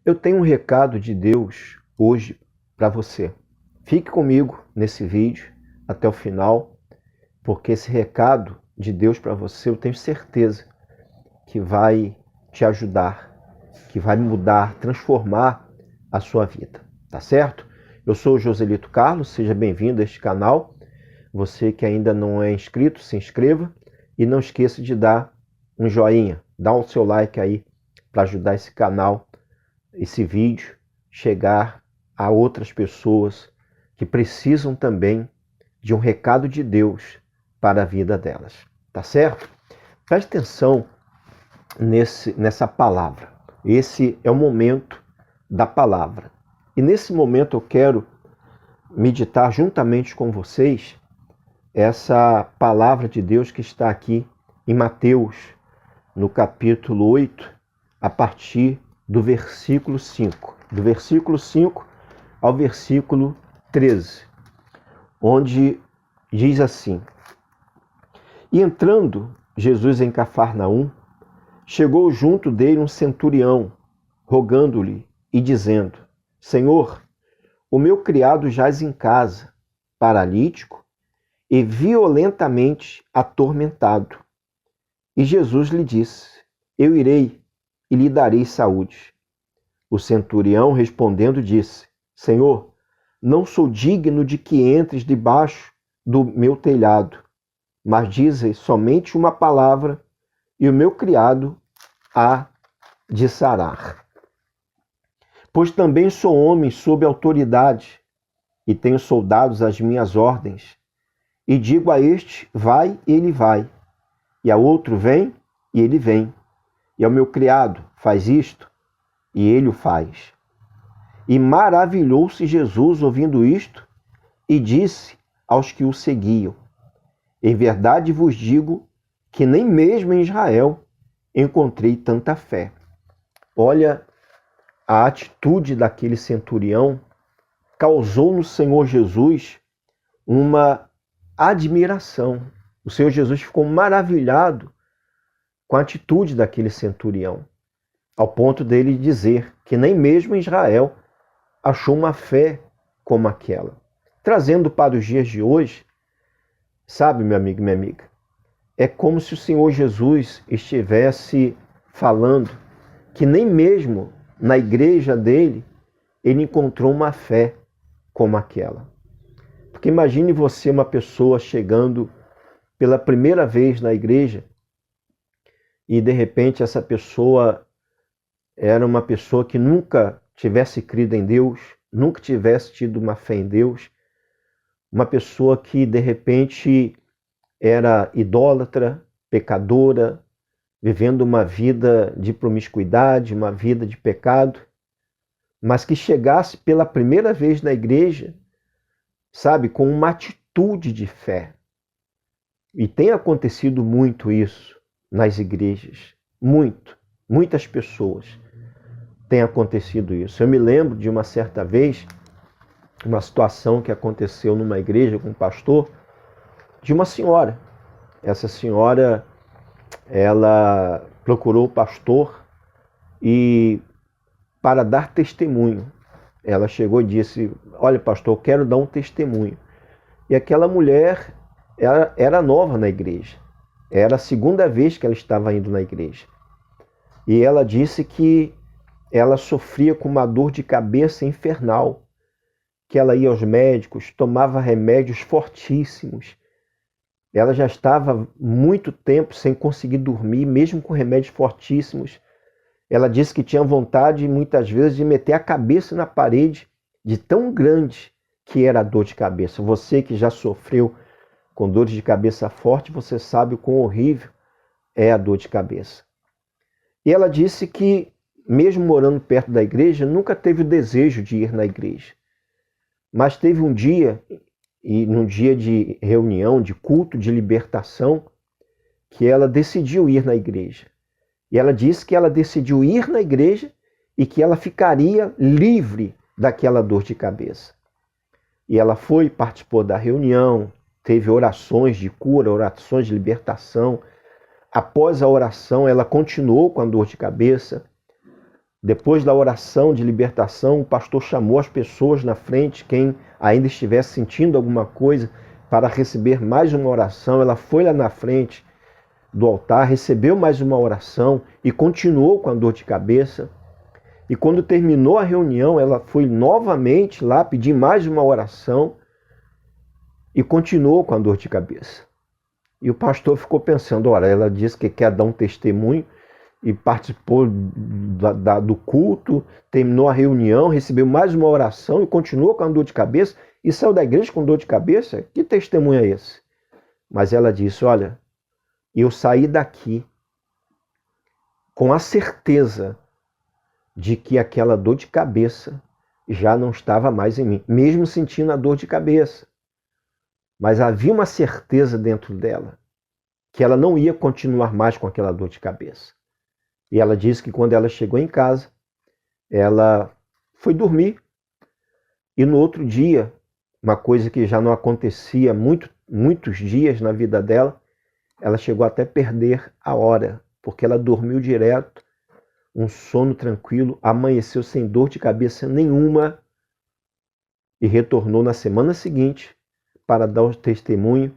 Eu tenho um recado de Deus hoje para você. Fique comigo nesse vídeo até o final, porque esse recado de Deus para você eu tenho certeza que vai te ajudar, que vai mudar, transformar a sua vida, tá certo? Eu sou o Joselito Carlos, seja bem-vindo a este canal. Você que ainda não é inscrito, se inscreva e não esqueça de dar um joinha, dá o seu like aí para ajudar esse canal, esse vídeo, chegar a outras pessoas que precisam também de um recado de Deus para a vida delas, tá certo? Preste atenção nessa palavra. Esse é o momento da palavra. E nesse momento eu quero meditar juntamente com vocês essa palavra de Deus que está aqui em Mateus, no capítulo 8, a partir do versículo 5. Do versículo 5 ao versículo 13, onde diz assim: E entrando Jesus em Cafarnaum, chegou junto dele um centurião, rogando-lhe e dizendo: Senhor, o meu criado jaz em casa, paralítico e violentamente atormentado. E Jesus lhe disse: Eu irei e lhe darei saúde. O centurião respondendo disse: Senhor, não sou digno de que entres debaixo do meu telhado, mas dize somente uma palavra e o meu criado há de sarar. Pois também sou homem sob autoridade e tenho soldados às minhas ordens. E digo a este, vai, e ele vai. E a outro, vem, e ele vem. E ao meu criado, faz isto, e ele o faz. E maravilhou-se Jesus ouvindo isto, e disse aos que o seguiam: Em verdade vos digo que nem mesmo em Israel encontrei tanta fé. Olha, a atitude daquele centurião causou no Senhor Jesus uma admiração. O Senhor Jesus ficou maravilhado com a atitude daquele centurião, ao ponto dele dizer que nem mesmo em Israel achou uma fé como aquela. Trazendo para os dias de hoje, sabe, meu amigo e minha amiga, é como se o Senhor Jesus estivesse falando que nem mesmo na igreja dele ele encontrou uma fé como aquela. Porque imagine você, uma pessoa chegando pela primeira vez na igreja e de repente essa pessoa era uma pessoa que nunca tivesse crido em Deus, nunca tivesse tido uma fé em Deus, uma pessoa que de repente era idólatra, pecadora, vivendo uma vida de promiscuidade, uma vida de pecado, mas que chegasse pela primeira vez na igreja, sabe, com uma atitude de fé. E tem acontecido muito isso nas igrejas. Muitas pessoas têm acontecido isso. Eu me lembro de uma certa vez, uma situação que aconteceu numa igreja com um pastor, de uma senhora. Essa senhora, ela procurou o pastor e para dar testemunho. Ela chegou e disse: Olha, pastor, eu quero dar um testemunho. E aquela mulher era nova na igreja. Era a segunda vez que ela estava indo na igreja. E ela disse que ela sofria com uma dor de cabeça infernal, que ela ia aos médicos, tomava remédios fortíssimos. Ela já estava muito tempo sem conseguir dormir, mesmo com remédios fortíssimos. Ela disse que tinha vontade, muitas vezes, de meter a cabeça na parede, de tão grande que era a dor de cabeça. Você que já sofreu com dores de cabeça forte, você sabe o quão horrível é a dor de cabeça. E ela disse que, mesmo morando perto da igreja, nunca teve o desejo de ir na igreja. Mas teve um dia, e num dia de reunião, de culto, de libertação, que ela decidiu ir na igreja. E ela disse que ela decidiu ir na igreja e que ela ficaria livre daquela dor de cabeça. E ela foi, participou da reunião, teve orações de cura, orações de libertação. Após a oração, ela continuou com a dor de cabeça, Depois da oração de libertação, o pastor chamou as pessoas na frente, quem ainda estivesse sentindo alguma coisa, para receber mais uma oração. Ela foi lá na frente do altar, recebeu mais uma oração e continuou com a dor de cabeça. E quando terminou a reunião, ela foi novamente lá pedir mais uma oração e continuou com a dor de cabeça. E o pastor ficou pensando, olha, ela disse que quer dar um testemunho e participou do culto, terminou a reunião, recebeu mais uma oração e continuou com a dor de cabeça e saiu da igreja com dor de cabeça? Que testemunho é esse? Mas ela disse, olha, eu saí daqui com a certeza de que aquela dor de cabeça já não estava mais em mim, mesmo sentindo a dor de cabeça. Mas havia uma certeza dentro dela que ela não ia continuar mais com aquela dor de cabeça. E ela disse que quando ela chegou em casa, ela foi dormir. E no outro dia, uma coisa que já não acontecia muitos dias na vida dela, ela chegou até a perder a hora, porque ela dormiu direto, um sono tranquilo, amanheceu sem dor de cabeça nenhuma e retornou na semana seguinte para dar o testemunho.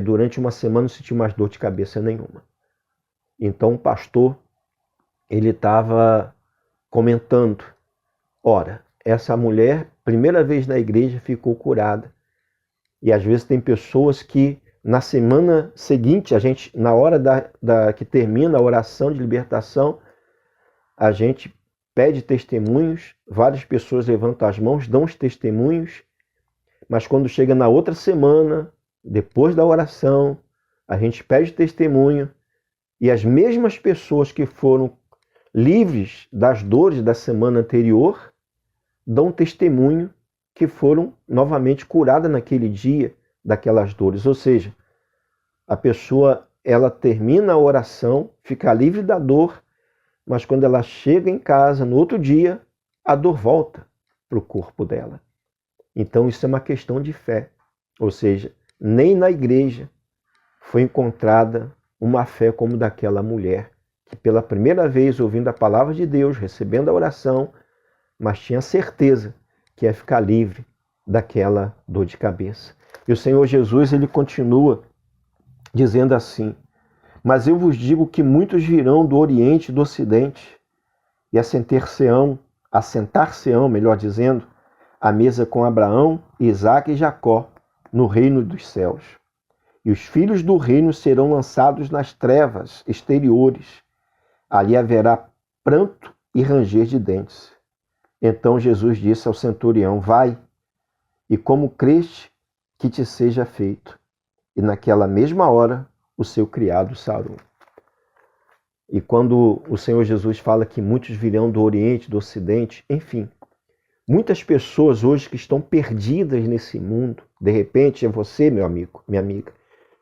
Durante uma semana não sentiu mais dor de cabeça nenhuma. Então o pastor, ele estava comentando, ora, essa mulher, primeira vez na igreja, ficou curada. E às vezes tem pessoas que na semana seguinte, a gente, na hora que termina a oração de libertação, a gente pede testemunhos, várias pessoas levantam as mãos, dão os testemunhos, mas quando chega na outra semana, depois da oração, a gente pede testemunho e as mesmas pessoas que foram livres das dores da semana anterior dão testemunho que foram novamente curadas naquele dia daquelas dores. Ou seja, a pessoa, ela termina a oração, fica livre da dor, mas quando ela chega em casa, no outro dia, a dor volta para o corpo dela. Então isso é uma questão de fé. Ou seja, nem na igreja foi encontrada uma fé como daquela mulher, que pela primeira vez ouvindo a palavra de Deus, recebendo a oração, mas tinha certeza que ia ficar livre daquela dor de cabeça. E o Senhor Jesus, ele continua dizendo assim, mas eu vos digo que muitos virão do Oriente e do Ocidente e assentar-se-ão, melhor dizendo, à mesa com Abraão, Isaque e Jacó, no reino dos céus. E os filhos do reino serão lançados nas trevas exteriores. Ali haverá pranto e ranger de dentes. Então Jesus disse ao centurião, vai, e como creste, que te seja feito. E naquela mesma hora, o seu criado sarou. E quando o Senhor Jesus fala que muitos virão do Oriente, do Ocidente, enfim, muitas pessoas hoje que estão perdidas nesse mundo, de repente é você, meu amigo, minha amiga,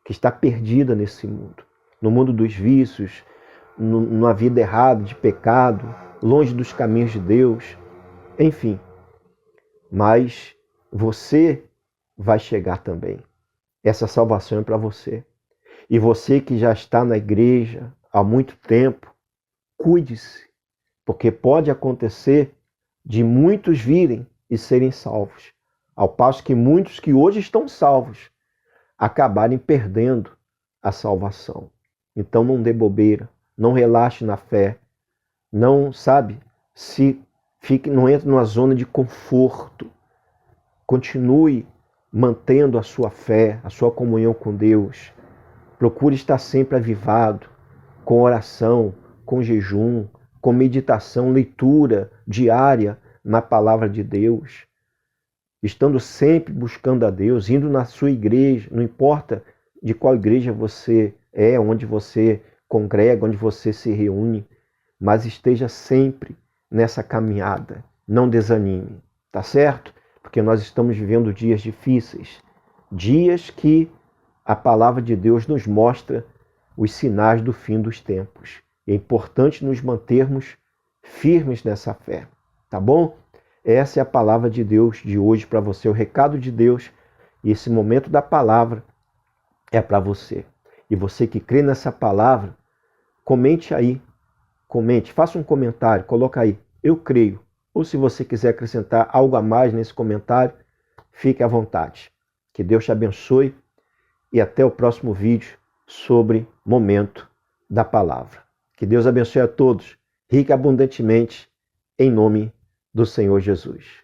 que está perdida nesse mundo, no mundo dos vícios, numa vida errada, de pecado, longe dos caminhos de Deus, enfim. Mas você vai chegar também. Essa salvação é para você. E você que já está na igreja há muito tempo, cuide-se, porque pode acontecer de muitos virem e serem salvos, ao passo que muitos que hoje estão salvos acabarem perdendo a salvação. Então não dê bobeira, não relaxe na fé, não não entre numa zona de conforto. Continue mantendo a sua fé, a sua comunhão com Deus. Procure estar sempre avivado, com oração, com jejum, com meditação, leitura diária na palavra de Deus. Estando sempre buscando a Deus, indo na sua igreja, não importa de qual igreja você é, onde você congrega, onde você se reúne, mas esteja sempre nessa caminhada. Não desanime, tá certo? Porque nós estamos vivendo dias difíceis, dias que a palavra de Deus nos mostra os sinais do fim dos tempos. É importante nos mantermos firmes nessa fé, tá bom? Essa é a palavra de Deus de hoje para você, o recado de Deus. E esse momento da palavra é para você. E você que crê nessa palavra, comente aí comente, faça um comentário, coloca aí, eu creio. Ou se você quiser acrescentar algo a mais nesse comentário, fique à vontade. Que Deus te abençoe e até o próximo vídeo sobre Momento da Palavra. Que Deus abençoe a todos, rica e abundantemente, em nome do Senhor Jesus.